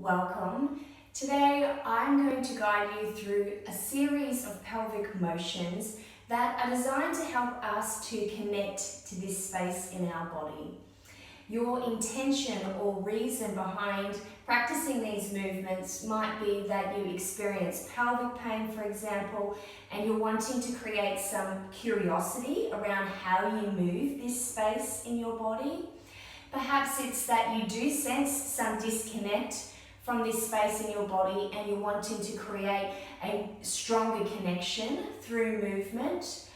Welcome. Today I'm going to guide you through a series of pelvic motions that are designed to help us to connect to this space in our body. Your intention or reason behind practicing these movements might be that you experience pelvic pain, for example, and you're wanting to create some curiosity around how you move this space in your body. Perhaps it's that you do sense some disconnect from this space in your body and you're wanting to create a stronger connection through movement.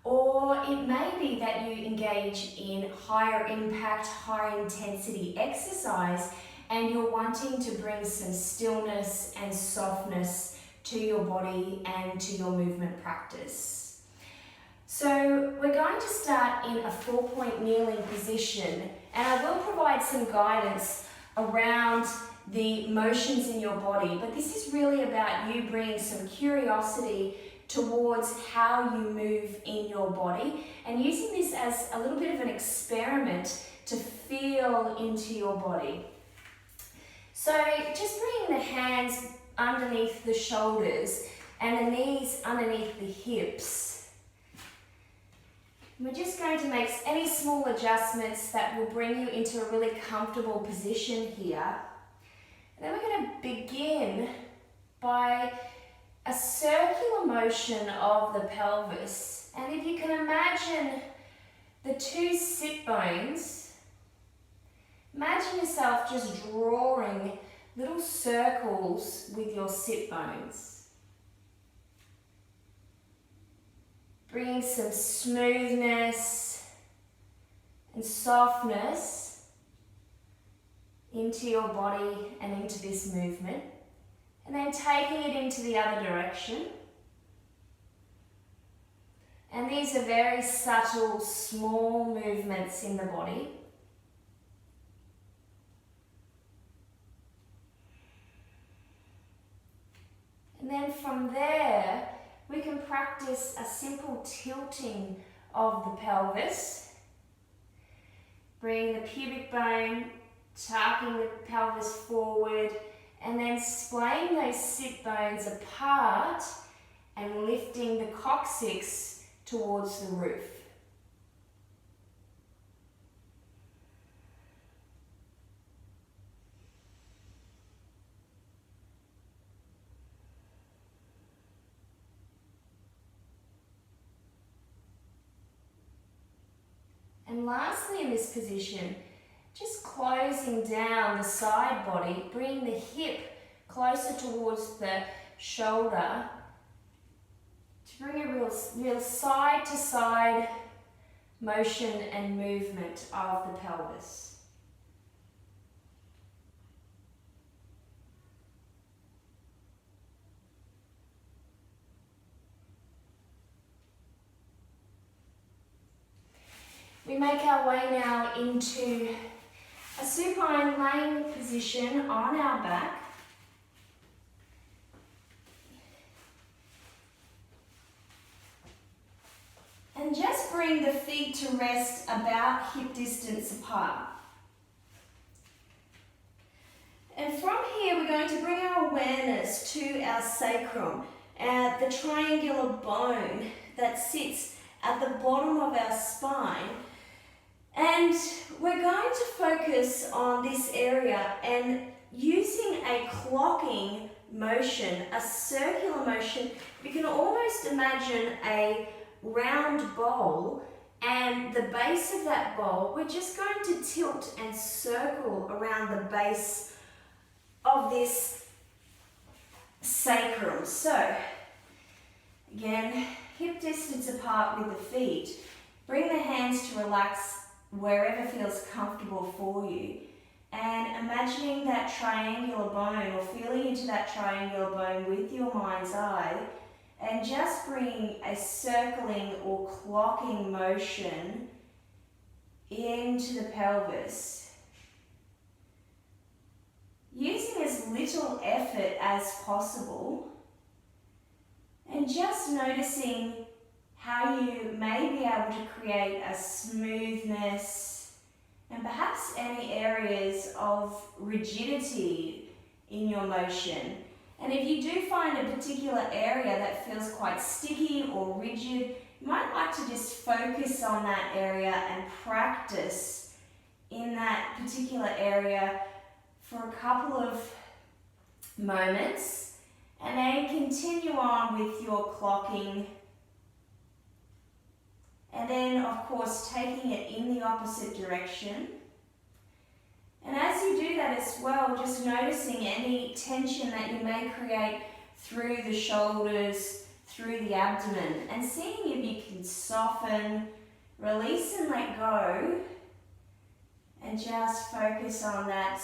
Or it may be that you engage in higher impact, higher intensity exercise and you're wanting to bring some stillness and softness to your body and to your movement practice. So we're going to start in a 4-point kneeling position, and I will provide some guidance around the motions in your body, but this is really about you bringing some curiosity towards how you move in your body and using this as a little bit of an experiment to feel into your body. So just bringing the hands underneath the shoulders and the knees underneath the hips. We're just going to make any small adjustments that will bring you into a really comfortable position here. And then we're going to begin by a circular motion of the pelvis. And if you can imagine the two sit bones, imagine yourself just drawing little circles with your sit bones. Bringing some smoothness and softness into your body and into this movement. And then taking it into the other direction. And these are very subtle, small movements in the body. And then from there, we can practice a simple tilting of the pelvis. Bring the pubic bone, tucking the pelvis forward, and then splaying those sit bones apart and lifting the coccyx towards the roof. And lastly, in this position, just closing down the side body, bring the hip closer towards the shoulder to bring a real side to side motion and movement of the pelvis. We make our way now into a supine laying position on our back. And just bring the feet to rest about hip distance apart. And from here we're going to bring our awareness to our sacrum, the triangular bone that sits at the bottom of our spine. And we're going to focus on this area and using a clocking motion, a circular motion. You can almost imagine a round bowl, and the base of that bowl, we're just going to tilt and circle around the base of this sacrum. So, again, hip distance apart with the feet. Bring the hands to relax wherever feels comfortable for you. And imagining that triangular bone or feeling into that triangular bone with your mind's eye, and just bring a circling or clocking motion into the pelvis. Using as little effort as possible, and just noticing how you may be able to create a smoothness and perhaps any areas of rigidity in your motion. And if you do find a particular area that feels quite sticky or rigid, you might like to just focus on that area and practice in that particular area for a couple of moments, and then continue on with your clocking. And then, of course, taking it in the opposite direction. And as you do that as well, just noticing any tension that you may create through the shoulders, through the abdomen, and seeing if you can soften, release and let go, and just focus on that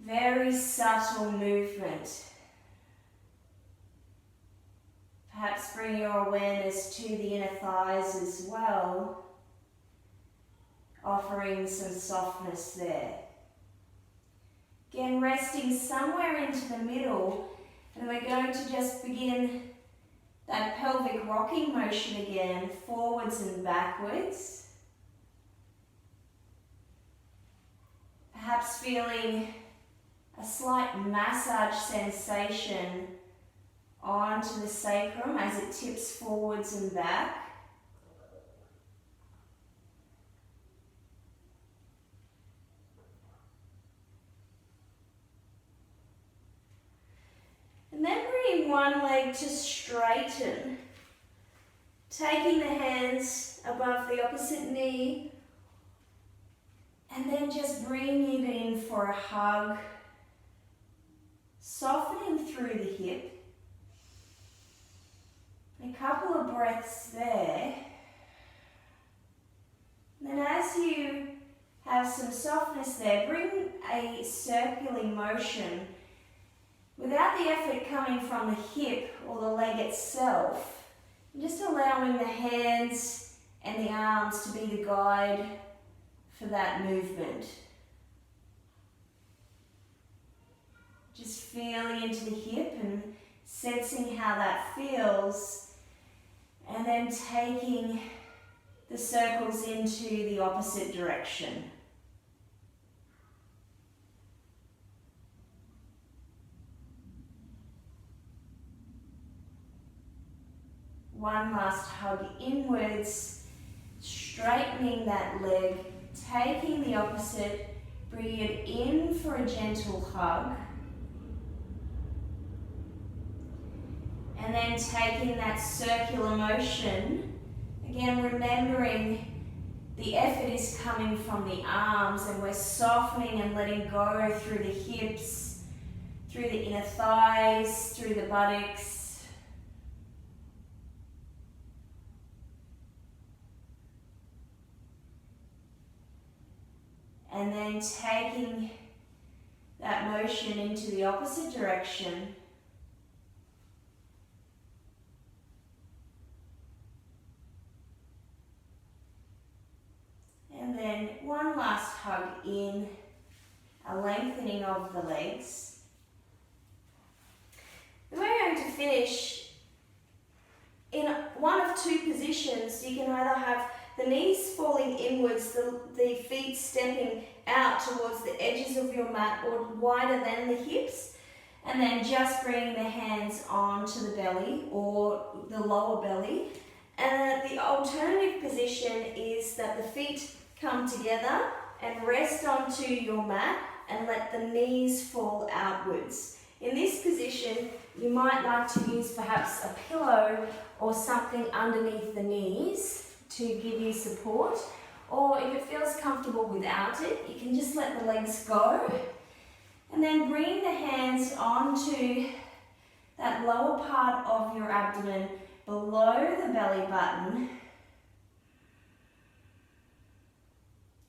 very subtle movement. Perhaps bring your awareness to the inner thighs as well, offering some softness there. Again, resting somewhere into the middle, and we're going to just begin that pelvic rocking motion again, forwards and backwards. Perhaps feeling a slight massage sensation onto the sacrum as it tips forwards and back. And then bringing one leg to straighten, taking the hands above the opposite knee, and then just bringing it in for a hug, softening through the hip. A couple of breaths there. And then as you have some softness there, bring a circling motion without the effort coming from the hip or the leg itself. Just allowing the hands and the arms to be the guide for that movement. Just feeling into the hip and sensing how that feels. And then taking the circles into the opposite direction. One last hug inwards, straightening that leg, taking the opposite, bringing it in for a gentle hug. And then taking that circular motion, again remembering the effort is coming from the arms, and we're softening and letting go through the hips, through the inner thighs, through the buttocks. And then taking that motion into the opposite direction. And then one last hug in, a lengthening of the legs. And we're going to finish in one of two positions. You can either have the knees falling inwards, the feet stepping out towards the edges of your mat or wider than the hips, and then just bringing the hands onto the belly or the lower belly. And the alternative position is that the feet come together and rest onto your mat and let the knees fall outwards. In this position, you might like to use perhaps a pillow or something underneath the knees to give you support, or if it feels comfortable without it, you can just let the legs go and then bring the hands onto that lower part of your abdomen below the belly button.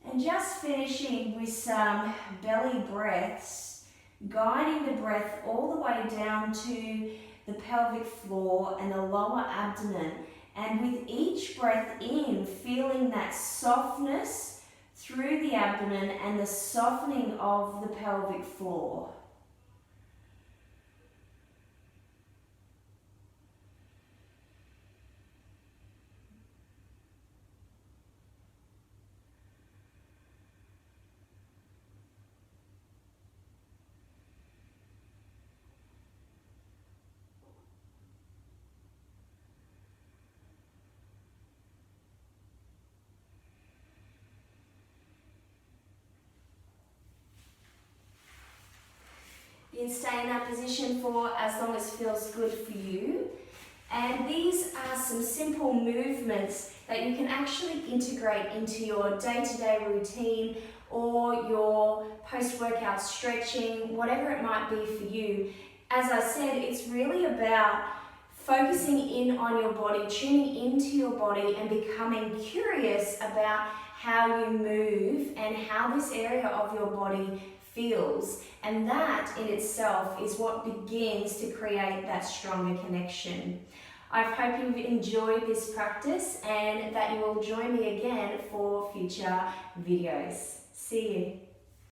And just finishing with some belly breaths, guiding the breath all the way down to the pelvic floor and the lower abdomen. And with each breath in, feeling that softness through the abdomen and the softening of the pelvic floor. You can stay in that position for as long as feels good for you. And these are some simple movements that you can actually integrate into your day-to-day routine or your post-workout stretching, whatever it might be for you. As I said, it's really about focusing in on your body, tuning into your body and becoming curious about how you move and how this area of your body feels. And that in itself is what begins to create that stronger connection. I hope you've enjoyed this practice and that you will join me again for future videos. See you.